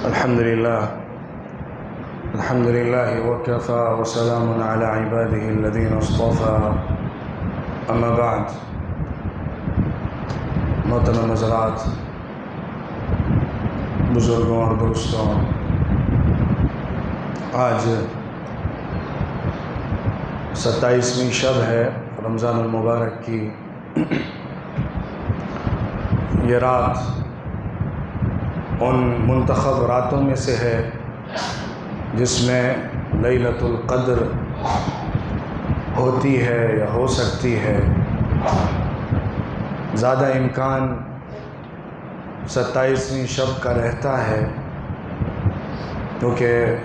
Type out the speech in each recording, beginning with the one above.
الحمد لله وكفى وسلام على عباده الذين اصطفى اما بعد. محترم حضرات، بزرگوں اور دوستوں، آج 27ویں شب ہے رمضان المبارک کی. یہ رات ان منتخب راتوں میں سے ہے جس میں لیلۃ القدر ہوتی ہے یا ہو سکتی ہے. زیادہ امکان 27ویں شب کا رہتا ہے کیونکہ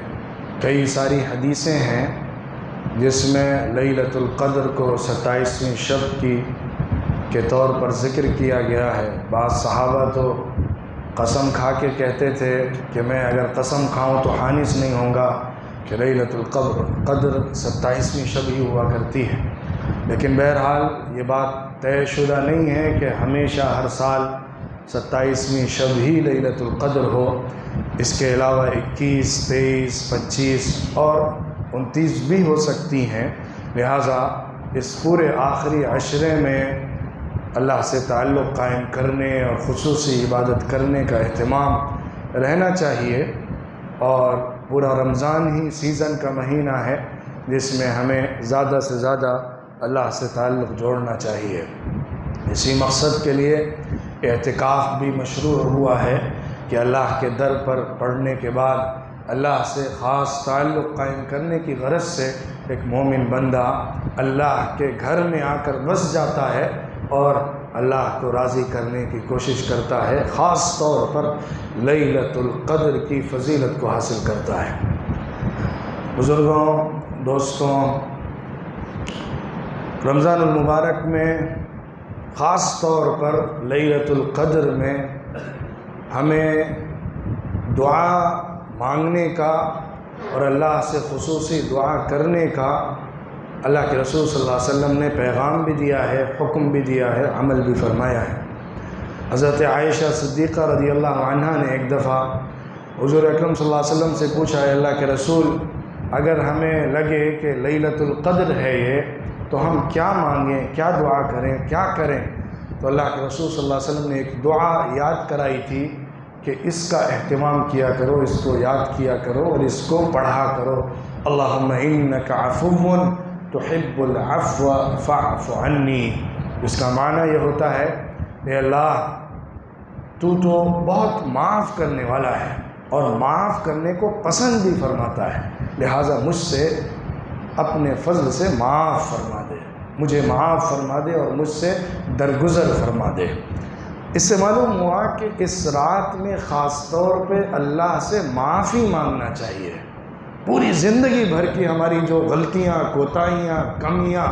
کئی ساری حدیثیں ہیں جس میں لیلۃ القدر کو 27ویں شب کے طور پر ذکر کیا گیا ہے. بعض صحابہ تو قسم کھا کے کہتے تھے کہ میں اگر قسم کھاؤں تو حانث نہیں ہوں گا کہ لیلۃ القدر 27ویں شب ہی ہوا کرتی ہے. لیکن بہرحال یہ بات طے شدہ نہیں ہے کہ ہمیشہ ہر سال 27ویں شب ہی لیلۃ القدر ہو. اس کے علاوہ 21، 23، 25 اور 29 بھی ہو سکتی ہیں. لہٰذا اس پورے آخری عشرے میں اللہ سے تعلق قائم کرنے اور خصوصی عبادت کرنے کا اہتمام رہنا چاہیے. اور پورا رمضان ہی سیزن کا مہینہ ہے جس میں ہمیں زیادہ سے زیادہ اللہ سے تعلق جوڑنا چاہیے. اسی مقصد کے لیے اعتکاف بھی مشروع ہوا ہے کہ اللہ کے در پر پڑھنے کے بعد اللہ سے خاص تعلق قائم کرنے کی غرض سے ایک مومن بندہ اللہ کے گھر میں آ کر بس جاتا ہے اور اللہ کو راضی کرنے کی کوشش کرتا ہے، خاص طور پر لیلۃ القدر کی فضیلت کو حاصل کرتا ہے. بزرگوں، دوستوں، رمضان المبارک میں خاص طور پر لیلۃ القدر میں ہمیں دعا مانگنے کا اور اللہ سے خصوصی دعا کرنے کا اللہ کے رسول صلی اللہ علیہ وسلم نے پیغام بھی دیا ہے، حکم بھی دیا ہے، عمل بھی فرمایا ہے. حضرت عائشہ صدیقہ رضی اللہ عنہا نے ایک دفعہ حضور اکرم صلی اللہ علیہ وسلم سے پوچھا، ہے اللہ کے رسول، اگر ہمیں لگے کہ لیلۃ القدر ہے یہ تو ہم کیا مانگیں، کیا دعا کریں، کیا کریں؟ تو اللہ کے رسول صلی اللہ علیہ وسلم نے ایک دعا یاد کرائی تھی کہ اس کا اہتمام کیا کرو، اس کو یاد کیا کرو اور اس کو پڑھا کرو. اللہم انک عفو تحب العفو فاعف عنی. اس کا معنی یہ ہوتا ہے اے اللہ تو بہت معاف کرنے والا ہے اور معاف کرنے کو پسند بھی فرماتا ہے، لہٰذا مجھ سے اپنے فضل سے معاف فرما دے، مجھے معاف فرما دے اور مجھ سے درگزر فرما دے. اس سے معلوم ہوا کہ اس رات میں خاص طور پہ اللہ سے معافی مانگنا چاہیے. پوری زندگی بھر کی ہماری جو غلطیاں، کوتاہیاں، کمیاں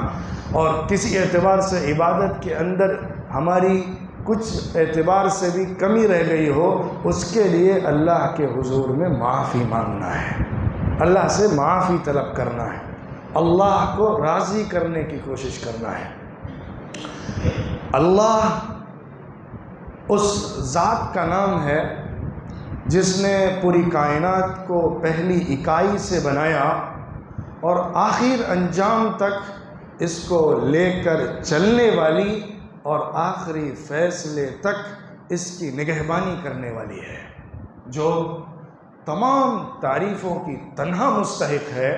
اور کسی اعتبار سے عبادت کے اندر ہماری کچھ اعتبار سے بھی کمی رہ گئی ہو، اس کے لیے اللہ کے حضور میں معافی مانگنا ہے، اللہ سے معافی طلب کرنا ہے، اللہ کو راضی کرنے کی کوشش کرنا ہے. اللہ اس ذات کا نام ہے جس نے پوری کائنات کو پہلی اکائی سے بنایا اور آخر انجام تک اس کو لے کر چلنے والی اور آخری فیصلے تک اس کی نگہبانی کرنے والی ہے، جو تمام تعریفوں کی تنہا مستحق ہے.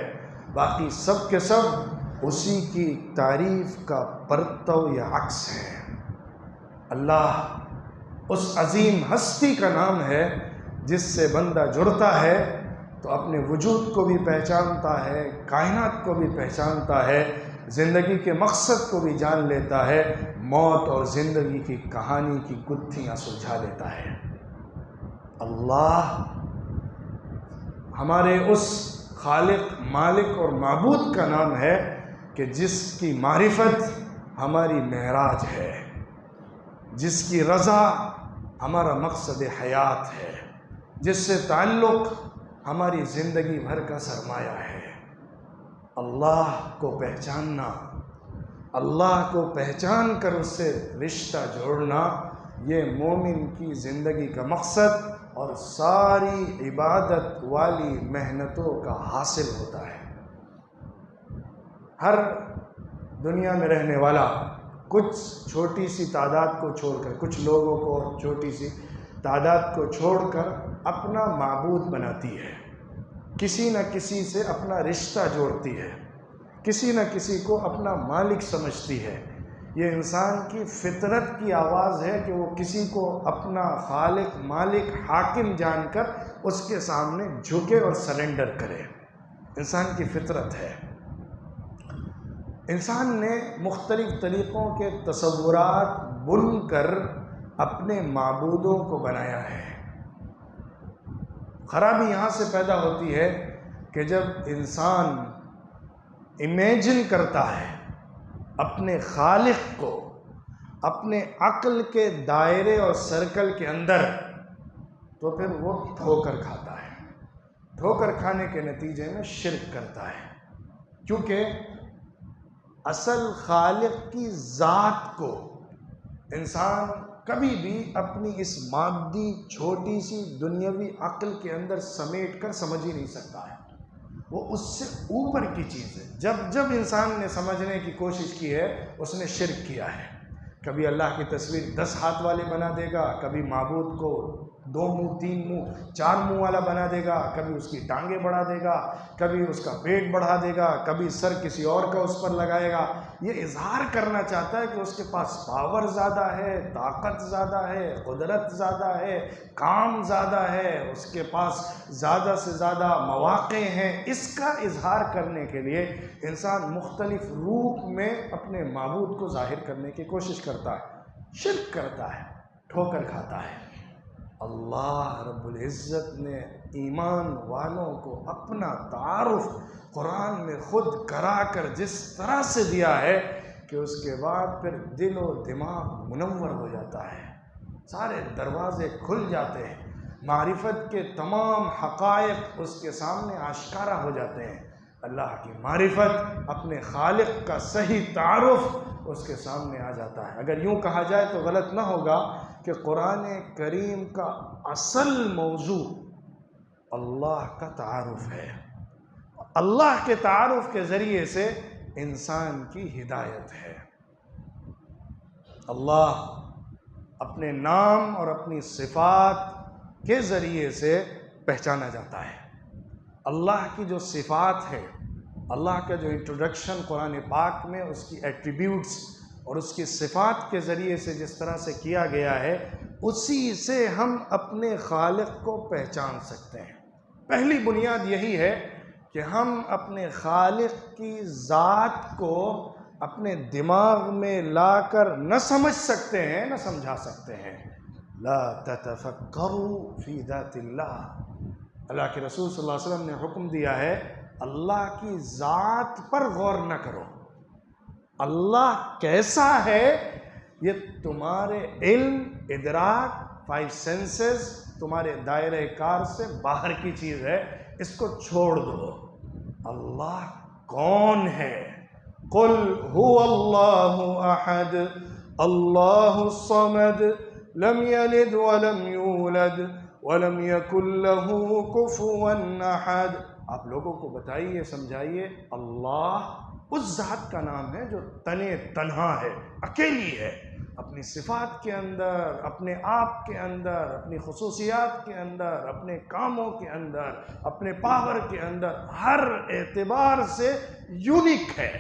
باقی سب کے سب اسی کی تعریف کا پرتو یا عکس ہے. اللہ اس عظیم ہستی کا نام ہے جس سے بندہ جڑتا ہے تو اپنے وجود کو بھی پہچانتا ہے، کائنات کو بھی پہچانتا ہے، زندگی کے مقصد کو بھی جان لیتا ہے، موت اور زندگی کی کہانی کی گتھیاں سلجھا لیتا ہے. اللہ ہمارے اس خالق، مالک اور معبود کا نام ہے کہ جس کی معرفت ہماری معراج ہے، جس کی رضا ہمارا مقصد حیات ہے، جس سے تعلق ہماری زندگی بھر کا سرمایہ ہے. اللہ کو پہچاننا، اللہ کو پہچان کر اس سے رشتہ جوڑنا، یہ مومن کی زندگی کا مقصد اور ساری عبادت والی محنتوں کا حاصل ہوتا ہے۔ ہر دنیا میں رہنے والا کچھ چھوٹی سی تعداد کو چھوڑ کر، کچھ لوگوں کو چھوٹی سی تعداد کو چھوڑ کر اپنا معبود بناتی ہے، کسی نہ کسی سے اپنا رشتہ جوڑتی ہے، کسی نہ کسی کو اپنا مالک سمجھتی ہے۔ یہ انسان کی فطرت کی آواز ہے کہ وہ کسی کو اپنا خالق، مالک، حاکم جان کر اس کے سامنے جھکے اور سرنڈر کرے۔ انسان کی فطرت ہے۔ انسان نے مختلف طریقوں کے تصورات بن کر اپنے معبودوں کو بنایا ہے۔ خرابی یہاں سے پیدا ہوتی ہے کہ جب انسان امیجن کرتا ہے اپنے خالق کو اپنے عقل کے دائرے اور سرکل کے اندر، تو پھر وہ ٹھوکر کھاتا ہے۔ ٹھوکر کھانے کے نتیجے میں شرک کرتا ہے، کیونکہ اصل خالق کی ذات کو انسان کبھی بھی اپنی اس مادی چھوٹی سی دنیاوی عقل کے اندر سمیٹ کر سمجھ ہی نہیں سکتا ہے۔ وہ اس سے اوپر کی چیز ہے۔ جب انسان نے سمجھنے کی کوشش کی ہے، اس نے شرک کیا ہے۔ کبھی اللہ کی تصویر 10 ہاتھ والے بنا دے گا، کبھی معبود کو 2 منہ، 3 منہ، 4 منہ والا بنا دے گا، کبھی اس کی ٹانگیں بڑھا دے گا، کبھی اس کا پیٹ بڑھا دے گا، کبھی سر کسی اور کا اس پر لگائے گا۔ یہ اظہار کرنا چاہتا ہے کہ اس کے پاس پاور زیادہ ہے، طاقت زیادہ ہے، قدرت زیادہ ہے، کام زیادہ ہے، اس کے پاس زیادہ سے زیادہ مواقع ہیں۔ اس کا اظہار کرنے کے لیے انسان مختلف روپ میں اپنے معبود کو ظاہر کرنے کی کوشش کرتا ہے، شرک کرتا ہے، ٹھوکر کھاتا ہے۔ اللہ رب العزت نے ایمان والوں کو اپنا تعارف قرآن میں خود کرا کر جس طرح سے دیا ہے کہ اس کے بعد پھر دل و دماغ منور ہو جاتا ہے، سارے دروازے کھل جاتے ہیں، معرفت کے تمام حقائق اس کے سامنے آشکارا ہو جاتے ہیں۔ اللہ کی معرفت، اپنے خالق کا صحیح تعارف اس کے سامنے آ جاتا ہے۔ اگر یوں کہا جائے تو غلط نہ ہوگا کہ قرآن کریم کا اصل موضوع اللہ کا تعارف ہے۔ اللہ کے تعارف کے ذریعے سے انسان کی ہدایت ہے۔ اللہ اپنے نام اور اپنی صفات کے ذریعے سے پہچانا جاتا ہے۔ اللہ کی جو صفات ہے، اللہ کا جو انٹروڈکشن قرآن پاک میں اس کی ایٹریبیوٹس اور اس کی صفات کے ذریعے سے جس طرح سے کیا گیا ہے، اسی سے ہم اپنے خالق کو پہچان سکتے ہیں۔ پہلی بنیاد یہی ہے کہ ہم اپنے خالق کی ذات کو اپنے دماغ میں لا کر نہ سمجھ سکتے ہیں، نہ سمجھا سکتے ہیں۔ لا تتفکروا فی ذات اللہ، اللہ کے رسول صلی اللہ علیہ وسلم نے حکم دیا ہے اللہ کی ذات پر غور نہ کرو۔ اللہ کیسا ہے یہ تمہارے علم، ادراک، 5 سینسز، تمہارے دائرہ کار سے باہر کی چیز ہے، اس کو چھوڑ دو۔ اللہ کون ہے؟ قل هو اللہ احد اللہ الصمد لم یلد ولم یولد ولم یکن له کفوا احد۔ آپ لوگوں کو بتائیے، سمجھائیے، اللہ اس ذات کا نام ہے جو تنہا ہے، اکیلی ہے، اپنی صفات کے اندر، اپنے آپ کے اندر، اپنی خصوصیات کے اندر، اپنے کاموں کے اندر، اپنے پاور کے اندر، ہر اعتبار سے یونیک ہے۔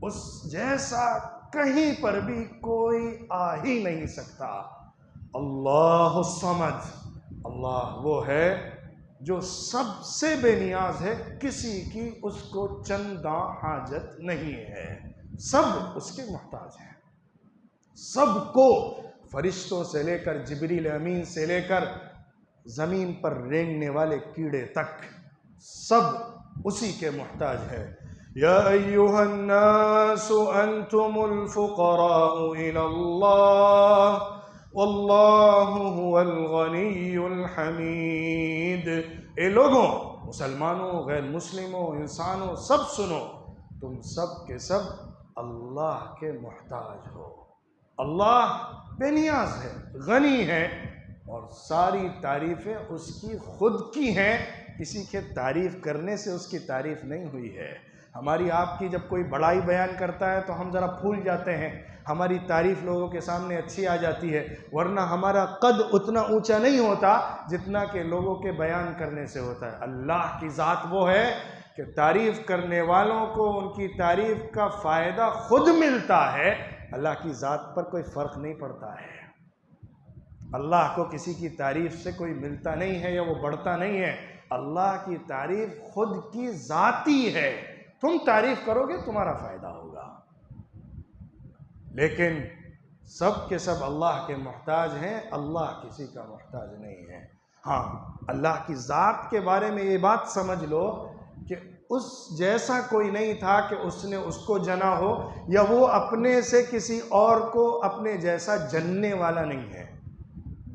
اس جیسا کہیں پر بھی کوئی آ ہی نہیں سکتا۔ اللہ الصمد، اللہ وہ ہے جو سب سے بے نیاز ہے، کسی کی اس کو چنداں حاجت نہیں ہے، سب اس کے محتاج ہیں۔ سب کو، فرشتوں سے لے کر جبریل امین سے لے کر زمین پر رینگنے والے کیڑے تک، سب اسی کے محتاج ہے۔ یا ایھا الناس انتم الفقراء الی اللہ واللہ هو الغنی الحمید۔ اے لوگوں، مسلمانوں، غیر مسلموں، انسانوں، سب سنو، تم سب کے سب اللہ کے محتاج ہو۔ اللہ بے نیاز ہے، غنی ہے، اور ساری تعریفیں اس کی خود کی ہیں، کسی کے تعریف کرنے سے اس کی تعریف نہیں ہوئی ہے۔ ہماری آپ کی جب کوئی بڑائی بیان کرتا ہے تو ہم ذرا پھول جاتے ہیں، ہماری تعریف لوگوں کے سامنے اچھی آ جاتی ہے، ورنہ ہمارا قد اتنا اونچا نہیں ہوتا جتنا کہ لوگوں کے بیان کرنے سے ہوتا ہے۔ اللہ کی ذات وہ ہے کہ تعریف کرنے والوں کو ان کی تعریف کا فائدہ خود ملتا ہے، اللہ کی ذات پر کوئی فرق نہیں پڑتا ہے۔ اللہ کو کسی کی تعریف سے کوئی ملتا نہیں ہے یا وہ بڑھتا نہیں ہے، اللہ کی تعریف خود کی ذاتی ہے۔ تم تعریف کرو گے تمہارا فائدہ ہوگا، لیکن سب کے سب اللہ کے محتاج ہیں، اللہ کسی کا محتاج نہیں ہے۔ ہاں، اللہ کی ذات کے بارے میں یہ بات سمجھ لو کہ اس جیسا کوئی نہیں تھا کہ اس نے اس کو جنا ہو، یا وہ اپنے سے کسی اور کو اپنے جیسا جننے والا نہیں ہے۔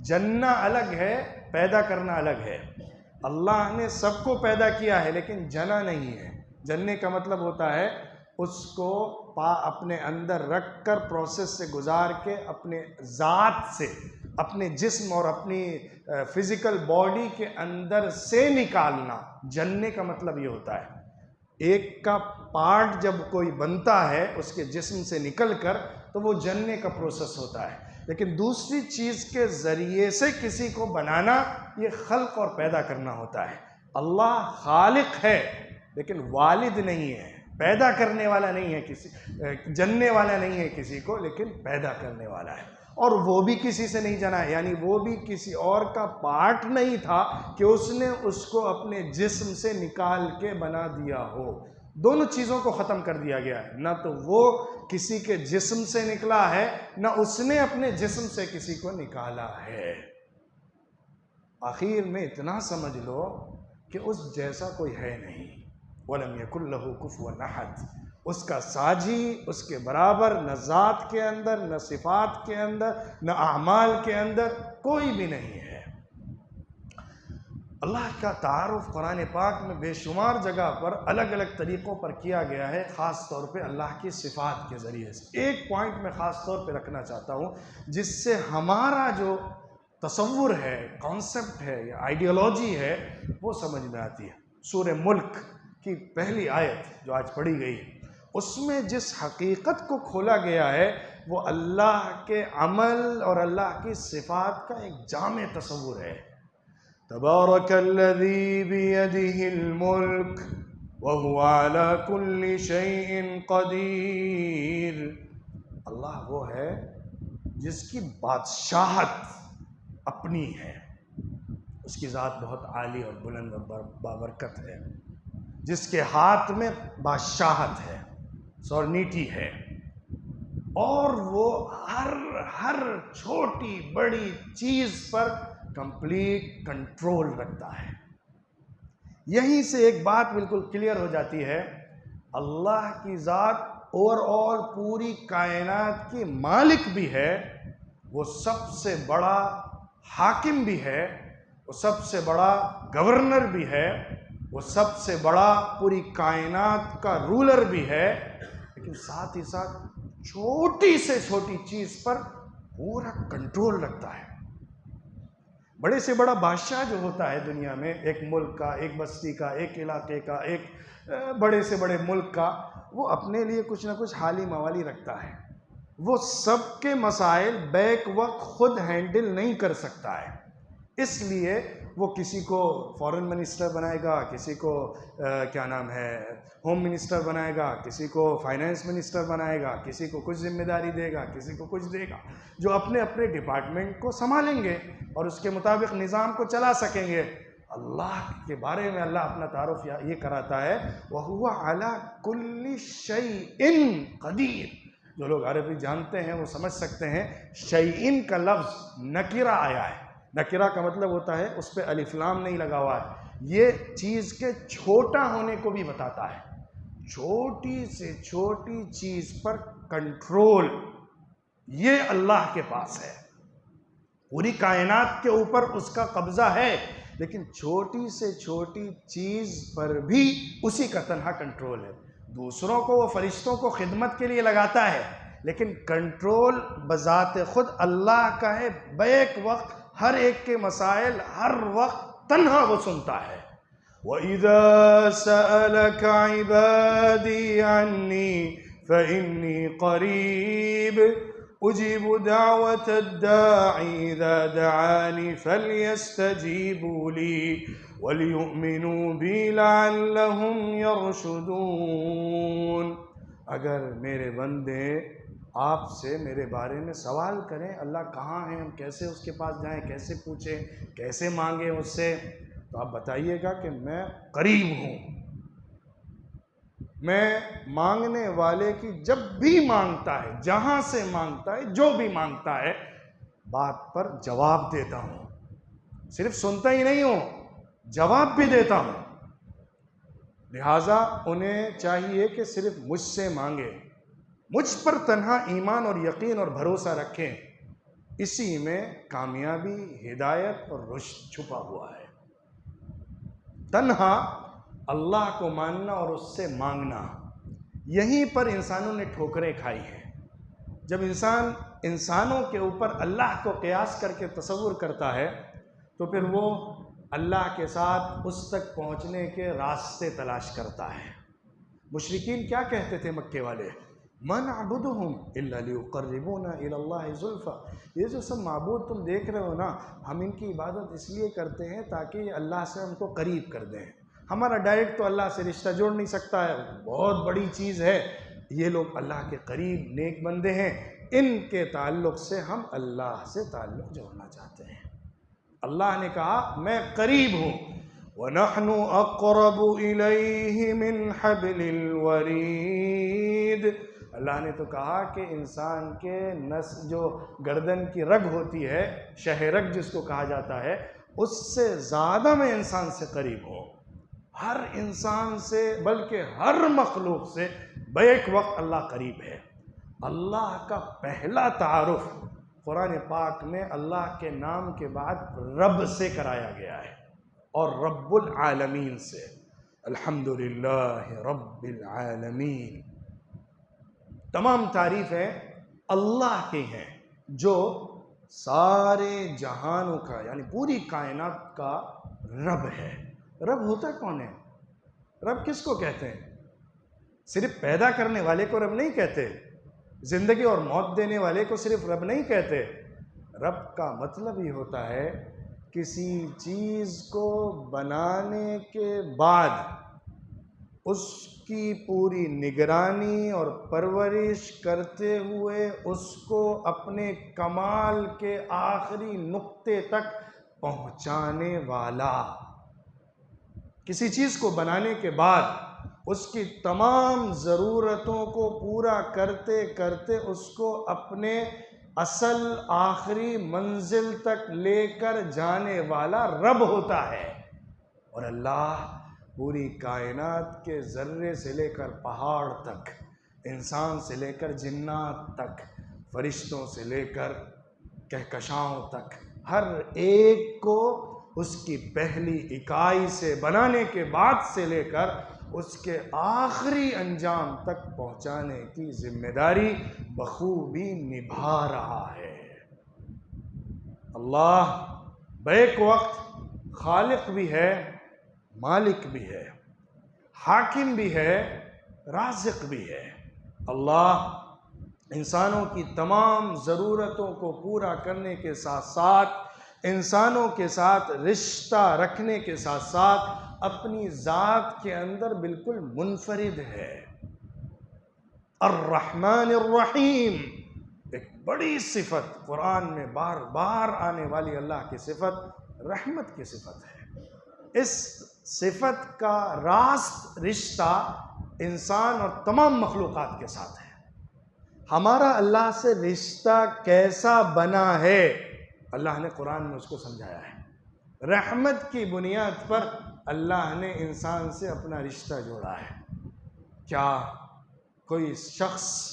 جننا الگ ہے، پیدا کرنا الگ ہے۔ اللہ نے سب کو پیدا کیا ہے لیکن جنا نہیں ہے۔ جننے کا مطلب ہوتا ہے اس کو اپنے اندر رکھ کر پروسیس سے گزار کے اپنے ذات سے، اپنے جسم اور اپنی فزیکل باڈی کے اندر سے نکالنا۔ جننے کا مطلب یہ ہوتا ہے، ایک کا پارٹ جب کوئی بنتا ہے اس کے جسم سے نکل کر تو وہ جننے کا پروسیس ہوتا ہے، لیکن دوسری چیز کے ذریعے سے کسی کو بنانا یہ خلق اور پیدا کرنا ہوتا ہے۔ اللہ خالق ہے لیکن والد نہیں ہے، پیدا کرنے والا نہیں ہے، کسی جننے والا نہیں ہے کسی کو، لیکن پیدا کرنے والا ہے۔ اور وہ بھی کسی سے نہیں جنا ہے، یعنی وہ بھی کسی اور کا پارٹ نہیں تھا کہ اس نے اس کو اپنے جسم سے نکال کے بنا دیا ہو۔ دونوں چیزوں کو ختم کر دیا گیا ہے، نہ تو وہ کسی کے جسم سے نکلا ہے، نہ اس نے اپنے جسم سے کسی کو نکالا ہے۔ آخر میں اتنا سمجھ لو کہ اس جیسا کوئی ہے نہیں۔ وَلَمْ يَكُنْ لَهُ كُفُوًا أَحَدٌ، اس کا ساجی، اس کے برابر نہ ذات کے اندر، نہ صفات کے اندر، نہ اعمال کے اندر کوئی بھی نہیں ہے۔ اللہ کا تعارف قرآن پاک میں بے شمار جگہ پر الگ الگ طریقوں پر کیا گیا ہے، خاص طور پہ اللہ کی صفات کے ذریعے سے۔ ایک پوائنٹ میں خاص طور پہ رکھنا چاہتا ہوں جس سے ہمارا جو تصور ہے، کانسیپٹ ہے یا آئیڈیالوجی ہے وہ سمجھ میں آتی ہے۔ سورہ ملک کی پہلی آیت جو آج پڑھی گئی ہے، اس میں جس حقیقت کو کھولا گیا ہے وہ اللہ کے عمل اور اللہ کی صفات کا ایک جامع تصور ہے۔ تبارک الذی بیدہ الملک وہو علی کل شیء قدیر، اللہ وہ ہے جس کی بادشاہت اپنی ہے، اس کی ذات بہت عالی اور بلند اور بابرکت ہے، جس کے ہاتھ میں بادشاہت ہے، سورنیٹی ہے، اور وہ ہر چھوٹی بڑی چیز پر کمپلیٹ کنٹرول رکھتا ہے۔ یہیں سے ایک بات بالکل کلیئر ہو جاتی ہے، اللہ کی ذات اوور آل پوری کائنات کی مالک بھی ہے، وہ سب سے بڑا حاکم بھی ہے، وہ سب سے بڑا گورنر بھی ہے، وہ سب سے بڑا پوری کائنات کا رولر بھی ہے، لیکن ساتھ ہی ساتھ چھوٹی سے چھوٹی چیز پر پورا کنٹرول رکھتا ہے۔ بڑے سے بڑا بادشاہ جو ہوتا ہے دنیا میں، ایک ملک کا، ایک بستی کا، ایک علاقے کا، ایک بڑے سے بڑے ملک کا، وہ اپنے لیے کچھ نہ کچھ حالی موالی رکھتا ہے۔ وہ سب کے مسائل بیک وقت خود ہینڈل نہیں کر سکتا ہے، اس لیے وہ کسی کو فورن منسٹر بنائے گا، کسی کو کیا نام ہے ہوم منسٹر بنائے گا، کسی کو فائنانس منسٹر بنائے گا، کسی کو کچھ ذمہ داری دے گا، کسی کو کچھ دے گا، جو اپنے اپنے ڈپارٹمنٹ کو سنبھالیں گے اور اس کے مطابق نظام کو چلا سکیں گے۔ اللہ کے بارے میں اللہ اپنا تعارف یہ کراتا ہے، وَهُوَ عَلَى كُلِّ شَيْءٍ قَدِيرٌ۔ جو لوگ عربی جانتے ہیں وہ سمجھ سکتے ہیں، شیئن کا لفظ نکرہ آیا ہے۔ نکرہ کا مطلب ہوتا ہے اس پہ الف لام نہیں لگا ہوا ہے، یہ چیز کے چھوٹا ہونے کو بھی بتاتا ہے۔ چھوٹی سے چھوٹی چیز پر کنٹرول یہ اللہ کے پاس ہے، پوری کائنات کے اوپر اس کا قبضہ ہے، لیکن چھوٹی سے چھوٹی چیز پر بھی اسی کا تنہا کنٹرول ہے۔ دوسروں کو، وہ فرشتوں کو خدمت کے لیے لگاتا ہے، لیکن کنٹرول بذات خود اللہ کا ہے، بیک وقت ہر ایک کے مسائل ہر وقت تنہا وہ سنتا ہے۔ وَإِذَا سَأَلَكَ عِبَادِي عَنِّي فَإِنِّي قَرِيبٌ أُجِيبُ دَعْوَةَ الدَّاعِ إِذَا دَعَانِ فَلْيَسْتَجِيبُوا لِي وَلْيُؤْمِنُوا بِي لَعَلَّهُمْ يَرْشُدُونَ۔ اگر میرے بندے آپ سے میرے بارے میں سوال کریں، اللہ کہاں ہیں، ہم کیسے اس کے پاس جائیں، کیسے پوچھیں، کیسے مانگیں اس سے، تو آپ بتائیے گا کہ میں قریب ہوں۔ میں مانگنے والے کی جب بھی مانگتا ہے، جہاں سے مانگتا ہے، جو بھی مانگتا ہے، بات پر جواب دیتا ہوں۔ صرف سنتا ہی نہیں ہوں، جواب بھی دیتا ہوں۔ لہٰذا انہیں چاہیے کہ صرف مجھ سے مانگے، مجھ پر تنہا ایمان اور یقین اور بھروسہ رکھیں، اسی میں کامیابی، ہدایت اور رشد چھپا ہوا ہے۔ تنہا اللہ کو ماننا اور اس سے مانگنا، یہیں پر انسانوں نے ٹھوکریں کھائی ہیں۔ جب انسان انسانوں کے اوپر اللہ کو قیاس کر کے تصور کرتا ہے تو پھر وہ اللہ کے ساتھ اس تک پہنچنے کے راستے تلاش کرتا ہے۔ مشرکین کیا کہتے تھے مکے والے؟ مَا نَعْبُدُهُمْ إِلَّا لِيُقَرِّبُونَا إِلَى اللَّهِ زُلْفَىٰ، یہ جو سب معبود تم دیکھ رہے ہو نا، ہم ان کی عبادت اس لیے کرتے ہیں تاکہ یہ اللہ سے ہم کو قریب کر دیں۔ ہمارا ڈائریکٹ تو اللہ سے رشتہ جوڑ نہیں سکتا ہے، بہت بڑی چیز ہے۔ یہ لوگ اللہ کے قریب نیک بندے ہیں، ان کے تعلق سے ہم اللہ سے تعلق جوڑنا چاہتے ہیں۔ اللہ نے کہا میں قریب ہوں، وَنَحْنُ أَقْرَبُ إِلَيْهِ مِنْ حَبْلِ الْوَرِيدِ۔ اللہ نے تو کہا کہ انسان کے نس جو گردن کی رگ ہوتی ہے، شہ رگ جس کو کہا جاتا ہے، اس سے زیادہ میں انسان سے قریب ہوں۔ ہر انسان سے بلکہ ہر مخلوق سے بیک وقت اللہ قریب ہے۔ اللہ کا پہلا تعارف قرآن پاک میں اللہ کے نام کے بعد رب سے کرایا گیا ہے، اور رب العالمین سے۔ الحمدللہ رب العالمین، تمام تعریفیں اللہ کی ہیں جو سارے جہانوں کا یعنی پوری کائنات کا رب ہے۔ رب ہوتا کون ہے؟ رب کس کو کہتے ہیں؟ صرف پیدا کرنے والے کو رب نہیں کہتے، زندگی اور موت دینے والے کو صرف رب نہیں کہتے۔ رب کا مطلب یہ ہوتا ہے کسی چیز کو بنانے کے بعد اس کی پوری نگرانی اور پرورش کرتے ہوئے اس کو اپنے کمال کے آخری نقطے تک پہنچانے والا۔ کسی چیز کو بنانے کے بعد اس کی تمام ضرورتوں کو پورا کرتے کرتے اس کو اپنے اصل آخری منزل تک لے کر جانے والا رب ہوتا ہے۔ اور اللہ پوری کائنات کے ذرے سے لے کر پہاڑ تک، انسان سے لے کر جنات تک، فرشتوں سے لے کر کہکشاؤں تک، ہر ایک کو اس کی پہلی اکائی سے بنانے کے بعد سے لے کر اس کے آخری انجام تک پہنچانے کی ذمہ داری بخوبی نبھا رہا ہے۔ اللہ بیک وقت خالق بھی ہے، مالک بھی ہے، حاکم بھی ہے، رازق بھی ہے۔ اللہ انسانوں کی تمام ضرورتوں کو پورا کرنے کے ساتھ ساتھ، انسانوں کے ساتھ رشتہ رکھنے کے ساتھ ساتھ، اپنی ذات کے اندر بالکل منفرد ہے۔ الرحمن الرحیم، ایک بڑی صفت قرآن میں بار بار آنے والی اللہ کی صفت رحمت کی صفت ہے۔ اس صفت کا راست رشتہ انسان اور تمام مخلوقات کے ساتھ ہے۔ ہمارا اللہ سے رشتہ کیسا بنا ہے، اللہ نے قرآن میں اس کو سمجھایا ہے۔ رحمت کی بنیاد پر اللہ نے انسان سے اپنا رشتہ جوڑا ہے۔ کیا کوئی شخص،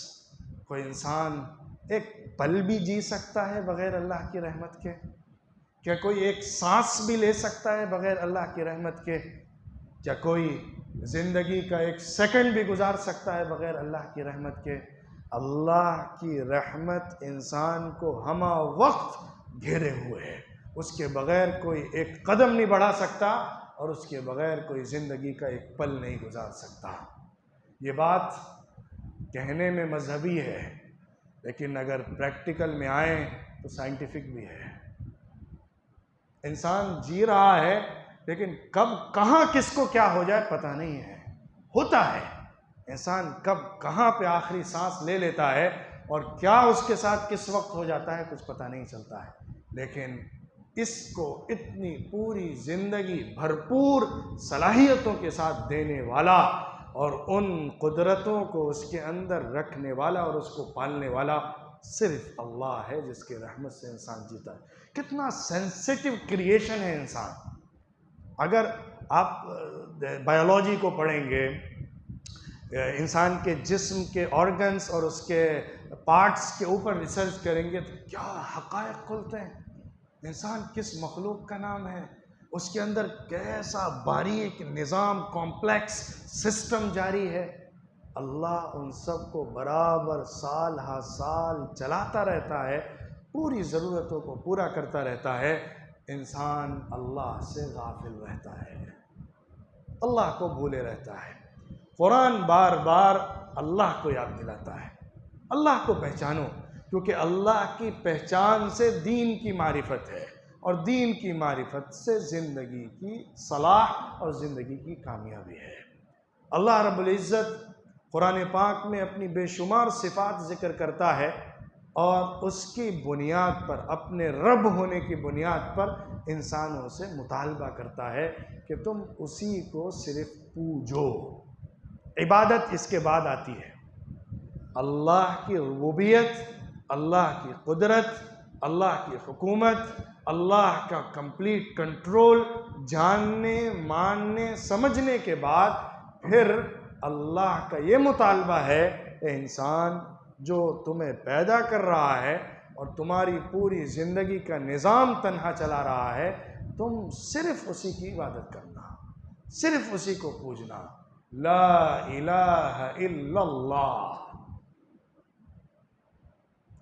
کوئی انسان ایک پل بھی جی سکتا ہے بغیر اللہ کی رحمت کے؟ کیا کوئی ایک سانس بھی لے سکتا ہے بغیر اللہ کی رحمت کے؟ کیا کوئی زندگی کا ایک سیکنڈ بھی گزار سکتا ہے بغیر اللہ کی رحمت کے؟ اللہ کی رحمت انسان کو ہمہ وقت گھیرے ہوئے ہے۔ اس کے بغیر کوئی ایک قدم نہیں بڑھا سکتا اور اس کے بغیر کوئی زندگی کا ایک پل نہیں گزار سکتا۔ یہ بات کہنے میں مذہبی ہے، لیکن اگر پریکٹیکل میں آئیں تو سائنٹیفک بھی ہے۔ انسان جی رہا ہے لیکن کب کہاں کس کو کیا ہو جائے پتہ نہیں ہے، ہوتا ہے۔ انسان کب کہاں پہ آخری سانس لے لیتا ہے اور کیا اس کے ساتھ کس وقت ہو جاتا ہے کچھ پتہ نہیں چلتا ہے، لیکن اس کو اتنی پوری زندگی بھرپور صلاحیتوں کے ساتھ دینے والا اور ان قدرتوں کو اس کے اندر رکھنے والا اور اس کو پالنے والا صرف اللہ ہے، جس کی رحمت سے انسان جیتا ہے۔ کتنا سینسیٹیو کریشن ہے انسان۔ اگر آپ بایولوجی کو پڑھیں گے، انسان کے جسم کے آرگنز اور اس کے پارٹس کے اوپر ریسرچ کریں گے تو کیا حقائق کھلتے ہیں۔ انسان کس مخلوق کا نام ہے، اس کے اندر کیسا باریک نظام، کمپلیکس سسٹم جاری ہے۔ اللہ ان سب کو برابر سال ہا سال چلاتا رہتا ہے، پوری ضرورتوں کو پورا کرتا رہتا ہے۔ انسان اللہ سے غافل رہتا ہے، اللہ کو بھولے رہتا ہے۔ قرآن بار بار اللہ کو یاد دلاتا ہے، اللہ کو پہچانو، کیونکہ اللہ کی پہچان سے دین کی معرفت ہے، اور دین کی معرفت سے زندگی کی صلاح اور زندگی کی کامیابی ہے۔ اللہ رب العزت قرآن پاک میں اپنی بے شمار صفات ذکر کرتا ہے، اور اس کی بنیاد پر، اپنے رب ہونے کی بنیاد پر انسانوں سے مطالبہ کرتا ہے کہ تم اسی کو صرف پوجو۔ عبادت اس کے بعد آتی ہے۔ اللہ کی ربوبیت، اللہ کی قدرت، اللہ کی حکومت، اللہ کا کمپلیٹ کنٹرول جاننے، ماننے، سمجھنے کے بعد پھر اللہ کا یہ مطالبہ ہے کہ انسان جو تمہیں پیدا کر رہا ہے اور تمہاری پوری زندگی کا نظام تنہا چلا رہا ہے، تم صرف اسی کی عبادت کرنا، صرف اسی کو پوجنا۔ لا الہ الا اللہ،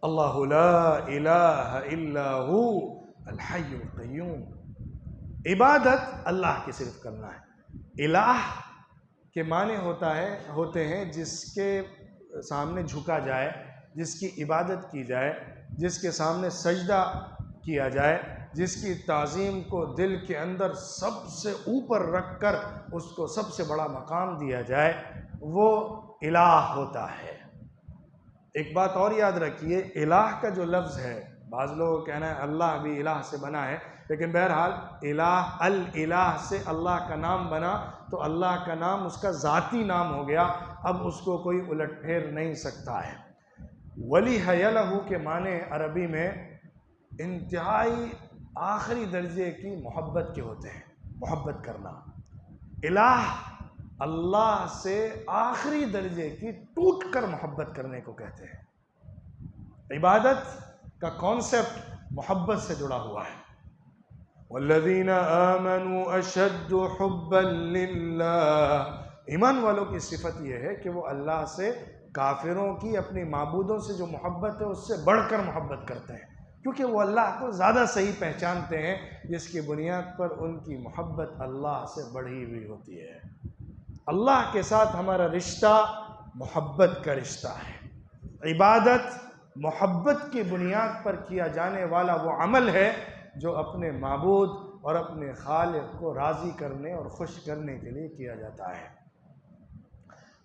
اللہ لا الہ الا ہو الحی القیوم۔ عبادت اللہ کی صرف کرنا ہے۔ الہ کے معنی ہوتے ہیں جس کے سامنے جھکا جائے، جس کی عبادت کی جائے، جس کے سامنے سجدہ کیا جائے، جس کی تعظیم کو دل کے اندر سب سے اوپر رکھ کر اس کو سب سے بڑا مقام دیا جائے، وہ الہ ہوتا ہے۔ ایک بات اور یاد رکھیے، الہ کا جو لفظ ہے، بعض لوگوں کا کہنا ہے اللہ بھی الہ سے بنا ہے، لیکن بہرحال الہ سے اللہ کا نام بنا تو اللہ کا نام اس کا ذاتی نام ہو گیا، اب اس کو کوئی الٹ پھیر نہیں سکتا ہے۔ ولی لہو کے معنی عربی میں انتہائی آخری درجے کی محبت کے ہوتے ہیں، محبت کرنا۔ الہ اللہ سے آخری درجے کی ٹوٹ کر محبت کرنے کو کہتے ہیں۔ عبادت کا کانسیپٹ محبت سے جڑا ہوا ہے۔ والذین آمنوا اشد حبا للہ، ایمان والوں کی صفت یہ ہے کہ وہ اللہ سے، کافروں کی اپنی معبودوں سے جو محبت ہے اس سے بڑھ کر محبت کرتے ہیں، کیونکہ وہ اللہ کو زیادہ صحیح پہچانتے ہیں، جس کی بنیاد پر ان کی محبت اللہ سے بڑھی ہوئی ہوتی ہے۔ اللہ کے ساتھ ہمارا رشتہ محبت کا رشتہ ہے۔ عبادت محبت کی بنیاد پر کیا جانے والا وہ عمل ہے جو اپنے معبود اور اپنے خالق کو راضی کرنے اور خوش کرنے کے لیے کیا جاتا ہے۔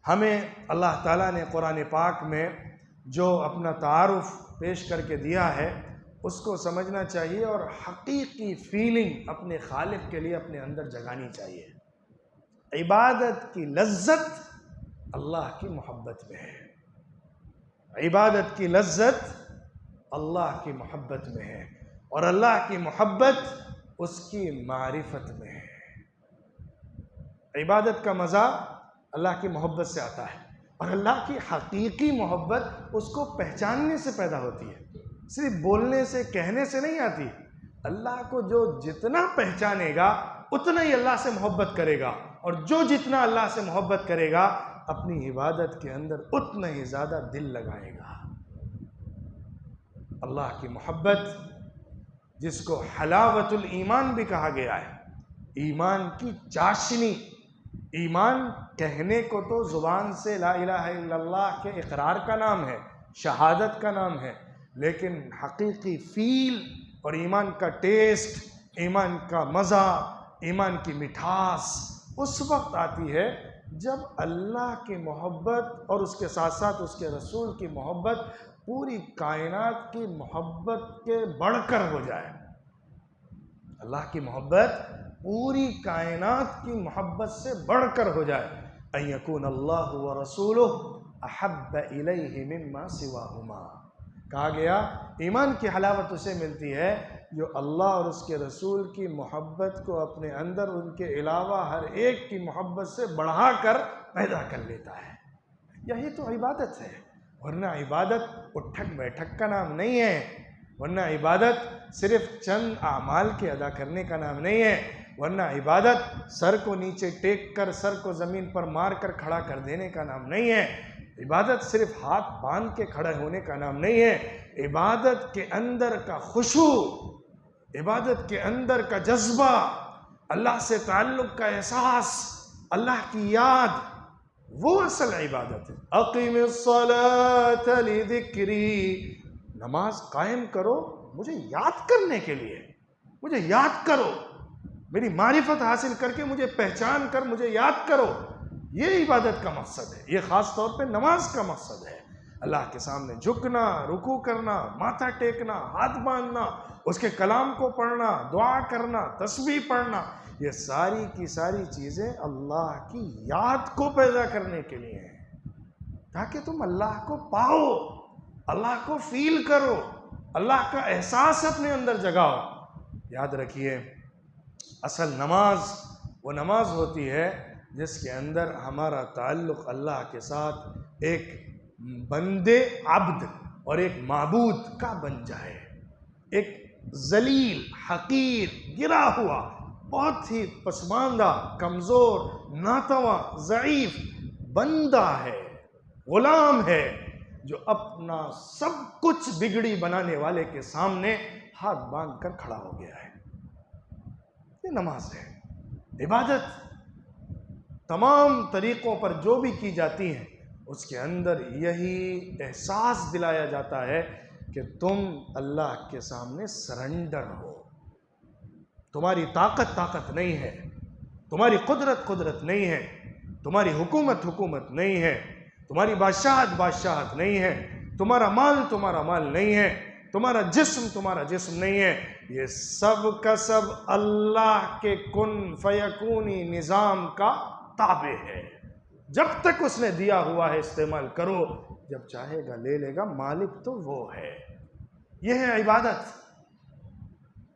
ہمیں اللہ تعالیٰ نے قرآن پاک میں جو اپنا تعارف پیش کر کے دیا ہے اس کو سمجھنا چاہیے، اور حقیقی فیلنگ اپنے خالق کے لیے اپنے اندر جگانی چاہیے۔ عبادت کی لذت اللہ کی محبت میں ہے، عبادت کی لذت اللہ کی محبت میں ہے، اور اللہ کی محبت اس کی معرفت میں ہے۔ عبادت کا مزہ اللہ کی محبت سے آتا ہے، اور اللہ کی حقیقی محبت اس کو پہچاننے سے پیدا ہوتی ہے، صرف بولنے سے، کہنے سے نہیں آتی۔ اللہ کو جو جتنا پہچانے گا اتنا ہی اللہ سے محبت کرے گا، اور جو جتنا اللہ سے محبت کرے گا اپنی عبادت کے اندر اتنا ہی زیادہ دل لگائے گا۔ اللہ کی محبت جس کو حلاوت الایمان بھی کہا گیا ہے، ایمان کی چاشنی۔ ایمان کہنے کو تو زبان سے لا الہ الا اللہ کے اقرار کا نام ہے، شہادت کا نام ہے، لیکن حقیقی فیل اور ایمان کا ٹیسٹ، ایمان کا مزہ، ایمان کی مٹھاس اس وقت آتی ہے جب اللہ کی محبت اور اس کے ساتھ ساتھ اس کے رسول کی محبت پوری کائنات کی محبت کے بڑھ کر ہو جائے۔ اللہ کی محبت پوری کائنات کی محبت سے بڑھ کر ہو جائے۔ ان یکون اللہ ورسولہ احب الیہ مما سواہما، کہا گیا ایمان کی حلاوت اسے ملتی ہے جو اللہ اور اس کے رسول کی محبت کو اپنے اندر ان کے علاوہ ہر ایک کی محبت سے بڑھا کر پیدا کر لیتا ہے۔ یہی تو عبادت ہے، ورنہ عبادت اٹھک بیٹھک کا نام نہیں ہے، ورنہ عبادت صرف چند اعمال کے ادا کرنے کا نام نہیں ہے، ورنہ عبادت سر کو نیچے ٹیک کر سر کو زمین پر مار کر کھڑا کر دینے کا نام نہیں ہے، عبادت صرف ہاتھ باندھ کے کھڑے ہونے کا نام نہیں ہے۔ عبادت کے اندر کا خشوع، عبادت کے اندر کا جذبہ، اللہ سے تعلق کا احساس، اللہ کی یاد، وہ اصل عبادت ہے۔ اقیم الصلاۃ لذکری، نماز قائم کرو مجھے یاد کرنے کے لیے، مجھے یاد کرو، میری معرفت حاصل کر کے مجھے پہچان کر مجھے یاد کرو، یہ عبادت کا مقصد ہے، یہ خاص طور پہ نماز کا مقصد ہے۔ اللہ کے سامنے جھکنا، رکوع کرنا، ماتھا ٹیکنا، ہاتھ باندھنا، اس کے کلام کو پڑھنا، دعا کرنا، تسبیح پڑھنا، یہ ساری کی ساری چیزیں اللہ کی یاد کو پیدا کرنے کے لیے ہیں، تاکہ تم اللہ کو پاؤ، اللہ کو فیل کرو، اللہ کا احساس اپنے اندر جگاؤ۔ یاد رکھیے اصل نماز وہ نماز ہوتی ہے جس کے اندر ہمارا تعلق اللہ کے ساتھ ایک بندے عبد اور ایک معبود کا بن جائے۔ ایک ذلیل، حقیر، گرا ہوا، بہت ہی پسماندہ، کمزور، ناتواں، ضعیف بندہ ہے، غلام ہے، جو اپنا سب کچھ بگڑی بنانے والے کے سامنے ہاتھ باندھ کر کھڑا ہو گیا ہے۔ یہ نماز ہے۔ عبادت تمام طریقوں پر جو بھی کی جاتی ہیں اس کے اندر یہی احساس دلایا جاتا ہے کہ تم اللہ کے سامنے سرنڈر ہو، تمہاری طاقت نہیں ہے، تمہاری قدرت نہیں ہے، تمہاری حکومت نہیں ہے، تمہاری بادشاہت نہیں ہے، تمہارا مال نہیں ہے، تمہارا جسم نہیں ہے، یہ سب کا سب اللہ کے کن فیکونی نظام کا تابع ہے۔ جب تک اس نے دیا ہوا ہے استعمال کرو، جب چاہے گا لے لے گا، مالک تو وہ ہے۔ یہ ہے عبادت۔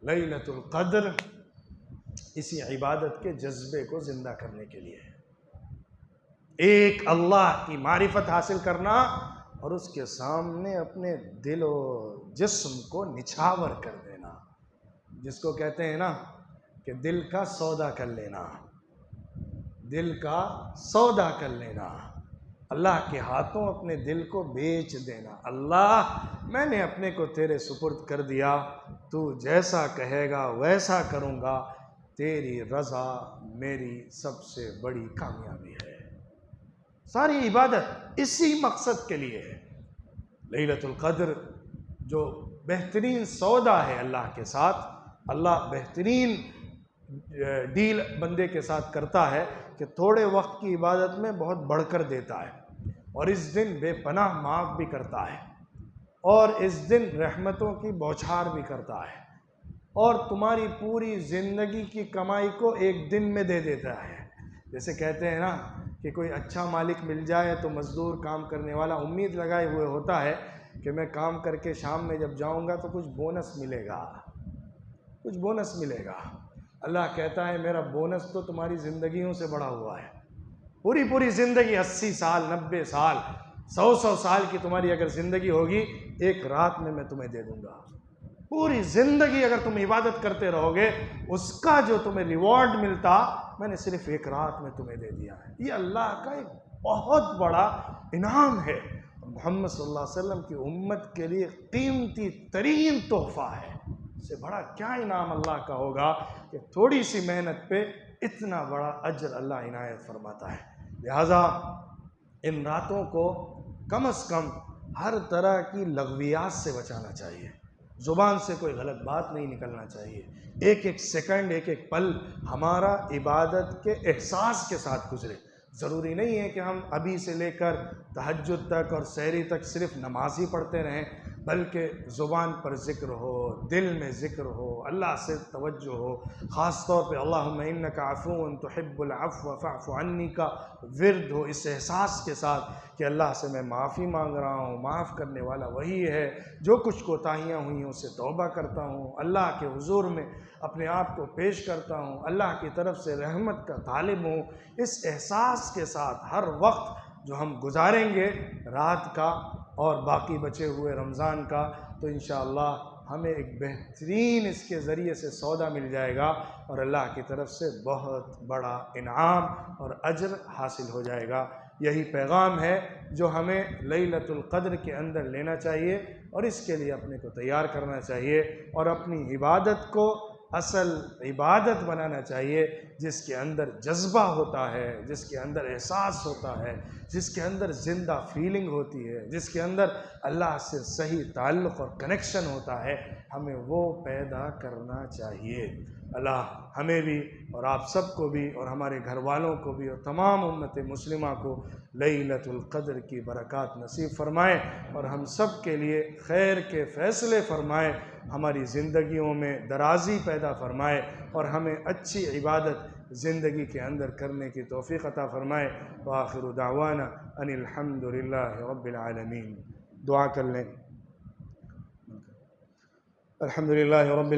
لیلۃ القدر اسی عبادت کے جذبے کو زندہ کرنے کے لیے ہے۔ ایک اللہ کی معرفت حاصل کرنا اور اس کے سامنے اپنے دل و جسم کو نچھاور کر دینا، جس کو کہتے ہیں نا کہ دل کا سودا کر لینا، دل کا سودا کر لینا، اللہ کے ہاتھوں اپنے دل کو بیچ دینا۔ اللہ میں نے اپنے کو تیرے سپرد کر دیا، تو جیسا کہے گا ویسا کروں گا، تیری رضا میری سب سے بڑی کامیابی ہے۔ ساری عبادت اسی مقصد کے لیے ہے۔ لیلۃ القدر جو بہترین سودا ہے اللہ کے ساتھ، اللہ بہترین ڈیل بندے کے ساتھ کرتا ہے کہ تھوڑے وقت کی عبادت میں بہت بڑھ کر دیتا ہے، اور اس دن بے پناہ معاف بھی کرتا ہے، اور اس دن رحمتوں کی بوچھار بھی کرتا ہے، اور تمہاری پوری زندگی کی کمائی کو ایک دن میں دے دیتا ہے۔ جیسے کہتے ہیں نا کہ کوئی اچھا مالک مل جائے تو مزدور کام کرنے والا امید لگائے ہوئے ہوتا ہے کہ میں کام کر کے شام میں جب جاؤں گا تو کچھ بونس ملے گا، کچھ بونس ملے گا۔ اللہ کہتا ہے میرا بونس تو تمہاری زندگیوں سے بڑا ہوا ہے، پوری زندگی 80 سال 90 سال 100 سال کی تمہاری اگر زندگی ہوگی، ایک رات میں تمہیں دے دوں گا۔ پوری زندگی اگر تم عبادت کرتے رہو گے، اس کا جو تمہیں ریوارڈ ملتا میں نے صرف ایک رات میں تمہیں دے دیا ہے۔ یہ اللہ کا ایک بہت بڑا انعام ہے، محمد صلی اللہ علیہ وسلم کی امت کے لیے قیمتی ترین تحفہ ہے۔ سے بڑا کیا انعام اللہ کا ہوگا کہ تھوڑی سی محنت پہ اتنا بڑا اجر اللہ عنایت فرماتا ہے۔ لہٰذا ان راتوں کو کم از کم ہر طرح کی لغویات سے بچانا چاہیے، زبان سے کوئی غلط بات نہیں نکلنا چاہیے، ایک ایک سیکنڈ، ایک ایک پل ہمارا عبادت کے احساس کے ساتھ گزرے۔ ضروری نہیں ہے کہ ہم ابھی سے لے کر تہجد تک اور سحری تک صرف نماز ہی پڑھتے رہیں، بلکہ زبان پر ذکر ہو، دل میں ذکر ہو، اللہ سے توجہ ہو، خاص طور پہ اللہم انک عفو تحب العفو فاعف عنی کا ورد ہو، اس احساس کے ساتھ کہ اللہ سے میں معافی مانگ رہا ہوں، معاف کرنے والا وہی ہے، جو کچھ کوتاہیاں ہوئی ہیں اسے توبہ کرتا ہوں، اللہ کے حضور میں اپنے آپ کو پیش کرتا ہوں، اللہ کی طرف سے رحمت کا طالب ہوں۔ اس احساس کے ساتھ ہر وقت جو ہم گزاریں گے رات کا اور باقی بچے ہوئے رمضان کا، تو انشاءاللہ ہمیں ایک بہترین اس کے ذریعے سے سودا مل جائے گا اور اللہ کی طرف سے بہت بڑا انعام اور اجر حاصل ہو جائے گا۔ یہی پیغام ہے جو ہمیں لیلۃ القدر کے اندر لینا چاہیے اور اس کے لیے اپنے کو تیار کرنا چاہیے اور اپنی عبادت کو اصل عبادت بنانا چاہیے، جس کے اندر جذبہ ہوتا ہے، جس کے اندر احساس ہوتا ہے، جس کے اندر زندہ فیلنگ ہوتی ہے، جس کے اندر اللہ سے صحیح تعلق اور کنیکشن ہوتا ہے، ہمیں وہ پیدا کرنا چاہیے۔ اللہ ہمیں بھی اور آپ سب کو بھی اور ہمارے گھر والوں کو بھی اور تمام امت مسلمہ کو لیلۃ القدر کی برکات نصیب فرمائے اور ہم سب کے لیے خیر کے فیصلے فرمائے، ہماری زندگیوں میں درازی پیدا فرمائے اور ہمیں اچھی عبادت زندگی کے اندر کرنے کی توفیق عطا فرمائے۔ وآخر دعوانا ان الحمد للہ رب العالمین۔ دعا کر لیں۔ الحمد للہ رب